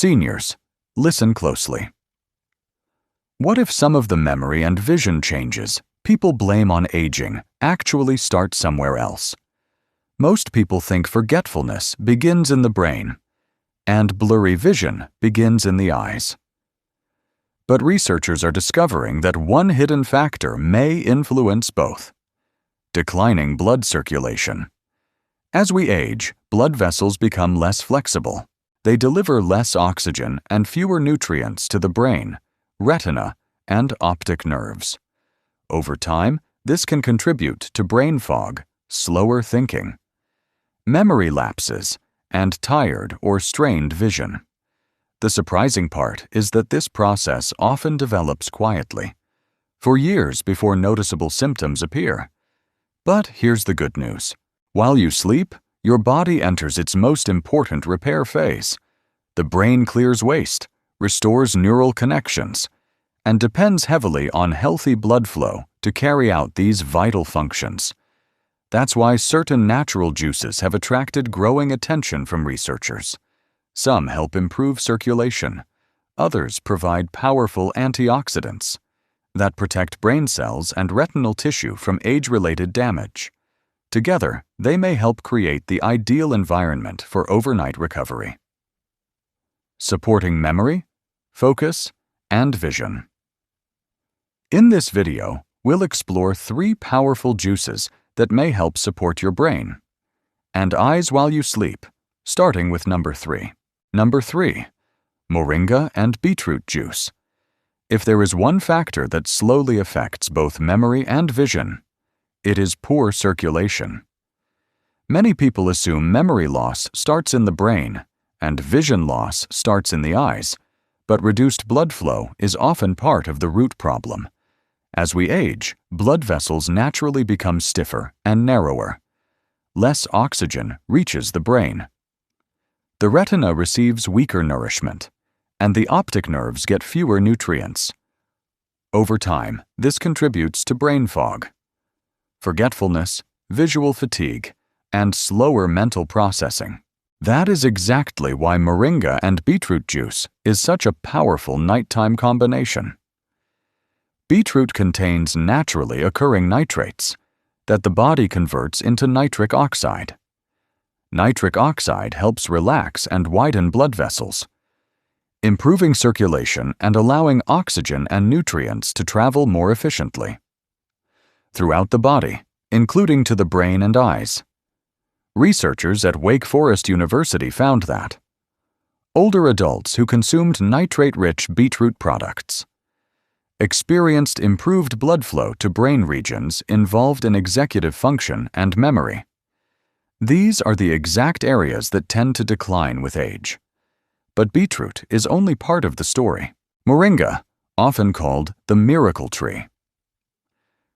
Seniors, listen closely. What if some of the memory and vision changes people blame on aging actually start somewhere else? Most people think forgetfulness begins in the brain, and blurry vision begins in the eyes. But researchers are discovering that one hidden factor may influence both: declining blood circulation. As we age, blood vessels become less flexible. They deliver less oxygen and fewer nutrients to the brain, retina, and optic nerves. Over time, this can contribute to brain fog, slower thinking, memory lapses, and tired or strained vision. The surprising part is that this process often develops quietly, for years before noticeable symptoms appear. But here's the good news. While you sleep, your body enters its most important repair phase. The brain clears waste, restores neural connections, and depends heavily on healthy blood flow to carry out these vital functions. That's why certain natural juices have attracted growing attention from researchers. Some help improve circulation. Others provide powerful antioxidants that protect brain cells and retinal tissue from age-related damage. Together, they may help create the ideal environment for overnight recovery. Supporting memory, focus, and vision. In this video, we'll explore 3 powerful juices that may help support your brain and eyes while you sleep, starting with number 3. Number 3, Moringa and beetroot juice. If there is one factor that slowly affects both memory and vision, it is poor circulation. Many people assume memory loss starts in the brain and vision loss starts in the eyes, but reduced blood flow is often part of the root problem. As we age, blood vessels naturally become stiffer and narrower. Less oxygen reaches the brain. The retina receives weaker nourishment, and the optic nerves get fewer nutrients. Over time, this contributes to brain fog, forgetfulness, visual fatigue, and slower mental processing. That is exactly why Moringa and beetroot juice is such a powerful nighttime combination. Beetroot contains naturally occurring nitrates that the body converts into nitric oxide. Nitric oxide helps relax and widen blood vessels, improving circulation and allowing oxygen and nutrients to travel more efficiently throughout the body, including to the brain and eyes. Researchers at Wake Forest University found that older adults who consumed nitrate-rich beetroot products experienced improved blood flow to brain regions involved in executive function and memory. These are the exact areas that tend to decline with age. But beetroot is only part of the story. Moringa, often called the miracle tree,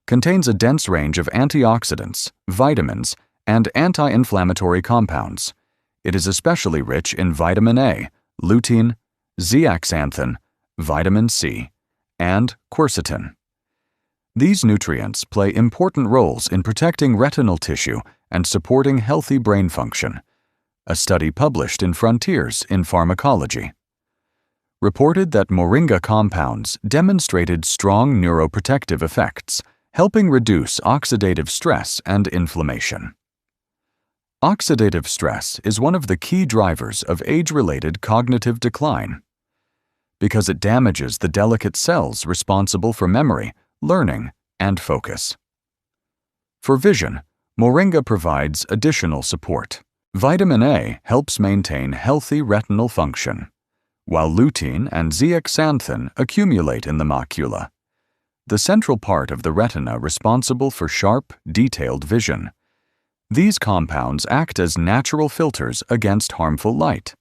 contains a dense range of antioxidants, vitamins, and anti-inflammatory compounds. It is especially rich in vitamin A, lutein, zeaxanthin, vitamin C, and quercetin. These nutrients play important roles in protecting retinal tissue and supporting healthy brain function. A study published in Frontiers in Pharmacology reported that Moringa compounds demonstrated strong neuroprotective effects, helping reduce oxidative stress and inflammation. Oxidative stress is one of the key drivers of age-related cognitive decline because it damages the delicate cells responsible for memory, learning, and focus. For vision, Moringa provides additional support. Vitamin A helps maintain healthy retinal function, while lutein and zeaxanthin accumulate in the macula, the central part of the retina responsible for sharp, detailed vision. These compounds act as natural filters against harmful light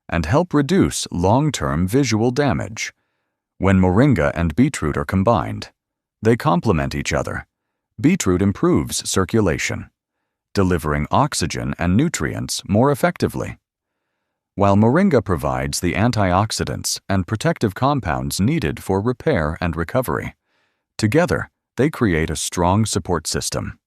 and help reduce long-term visual damage. When Moringa and beetroot are combined, they complement each other. Beetroot improves circulation, delivering oxygen and nutrients more effectively, while Moringa provides the antioxidants and protective compounds needed for repair and recovery. Together, they create a strong support system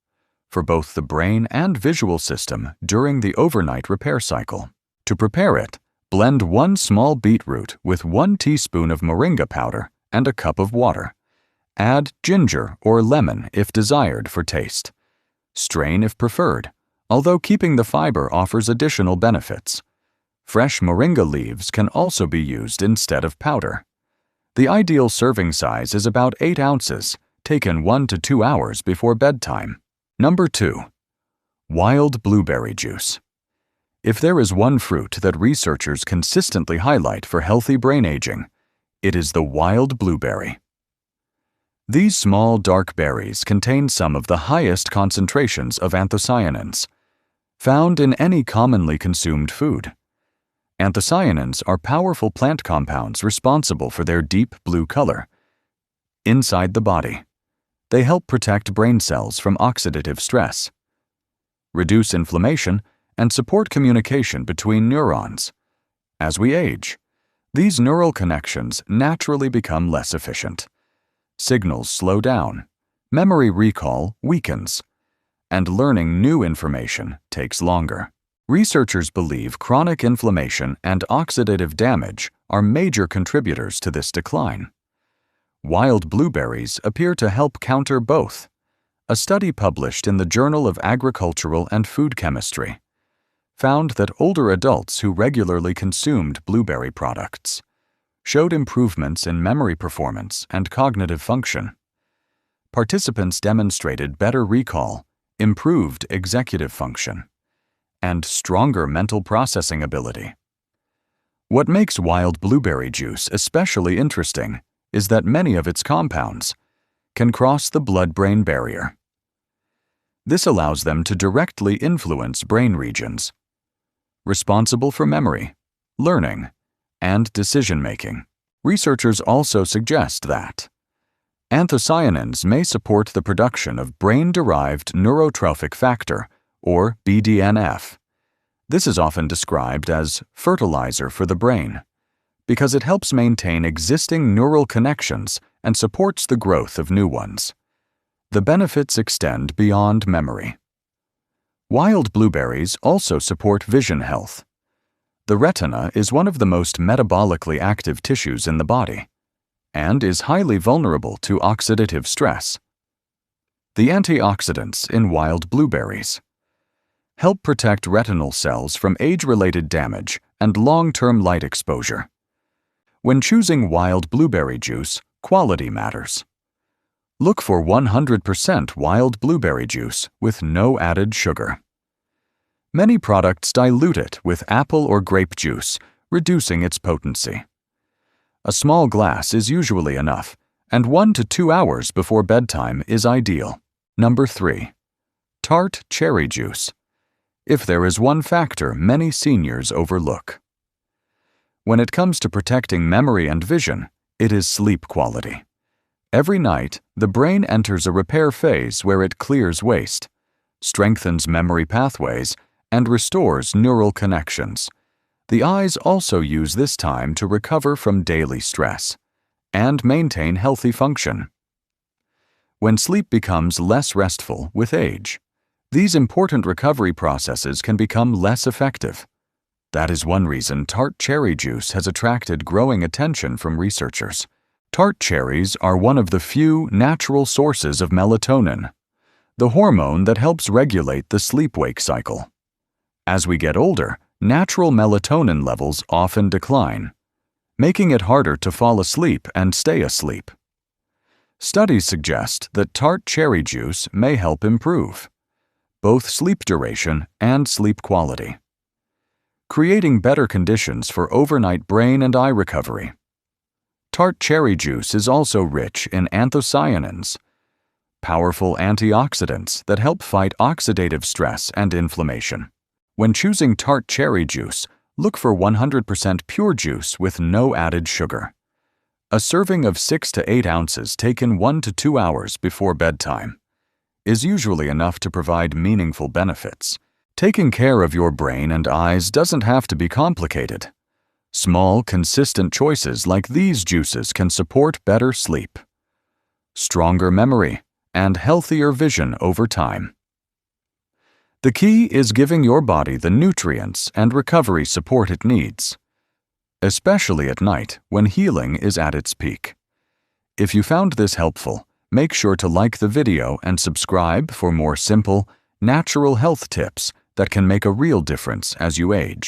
for both the brain and visual system during the overnight repair cycle. To prepare it, Blend 1 small beetroot with 1 teaspoon of moringa powder and a cup of water. Add ginger or lemon if desired for taste. Strain if preferred, although keeping the fiber offers additional benefits. Fresh moringa leaves can also be used instead of powder. The ideal serving size is about 8 ounces, taken 1 to 2 hours before bedtime. Number 2. Wild blueberry juice. If there is one fruit that researchers consistently highlight for healthy brain aging, it is the wild blueberry. These small, dark berries contain some of the highest concentrations of anthocyanins, found in any commonly consumed food. Anthocyanins are powerful plant compounds responsible for their deep blue color. Inside the body, they help protect brain cells from oxidative stress, reduce inflammation, and support communication between neurons. As we age, these neural connections naturally become less efficient. Signals slow down, memory recall weakens, and learning new information takes longer. Researchers believe chronic inflammation and oxidative damage are major contributors to this decline. Wild blueberries appear to help counter both. A study published in the Journal of Agricultural and Food Chemistry found that older adults who regularly consumed blueberry products showed improvements in memory performance and cognitive function. Participants demonstrated better recall, improved executive function, and stronger mental processing ability. What makes wild blueberry juice especially interesting is that many of its compounds can cross the blood-brain barrier. This allows them to directly influence brain regions responsible for memory, learning, and decision-making. Researchers also suggest that anthocyanins may support the production of brain-derived neurotrophic factor, or BDNF. This is often described as fertilizer for the brain because it helps maintain existing neural connections and supports the growth of new ones. The benefits extend beyond memory. Wild blueberries also support vision health. The retina is one of the most metabolically active tissues in the body and is highly vulnerable to oxidative stress. The antioxidants in wild blueberries help protect retinal cells from age-related damage and long-term light exposure. When choosing wild blueberry juice, quality matters. Look for 100% wild blueberry juice with no added sugar. Many products dilute it with apple or grape juice, reducing its potency. A small glass is usually enough, and 1 to 2 hours before bedtime is ideal. Number 3. Tart cherry juice. If there is one factor many seniors overlook. When it comes to protecting memory and vision, it is sleep quality. Every night, the brain enters a repair phase where it clears waste, strengthens memory pathways, and restores neural connections. The eyes also use this time to recover from daily stress and maintain healthy function. When sleep becomes less restful with age, these important recovery processes can become less effective. That is one reason tart cherry juice has attracted growing attention from researchers. Tart cherries are one of the few natural sources of melatonin, the hormone that helps regulate the sleep-wake cycle. As we get older, natural melatonin levels often decline, making it harder to fall asleep and stay asleep. Studies suggest that tart cherry juice may help improve both sleep duration and sleep quality, creating better conditions for overnight brain and eye recovery. Tart cherry juice is also rich in anthocyanins, powerful antioxidants that help fight oxidative stress and inflammation. When choosing tart cherry juice, look for 100% pure juice with no added sugar. A serving of 6 to 8 ounces taken 1 to 2 hours before bedtime is usually enough to provide meaningful benefits. Taking care of your brain and eyes doesn't have to be complicated. Small, consistent choices like these juices can support better sleep, stronger memory, and healthier vision over time. The key is giving your body the nutrients and recovery support it needs. especially at night when healing is at its peak. If you found this helpful, make sure to like the video and subscribe for more simple, natural health tips that can make a real difference as you age.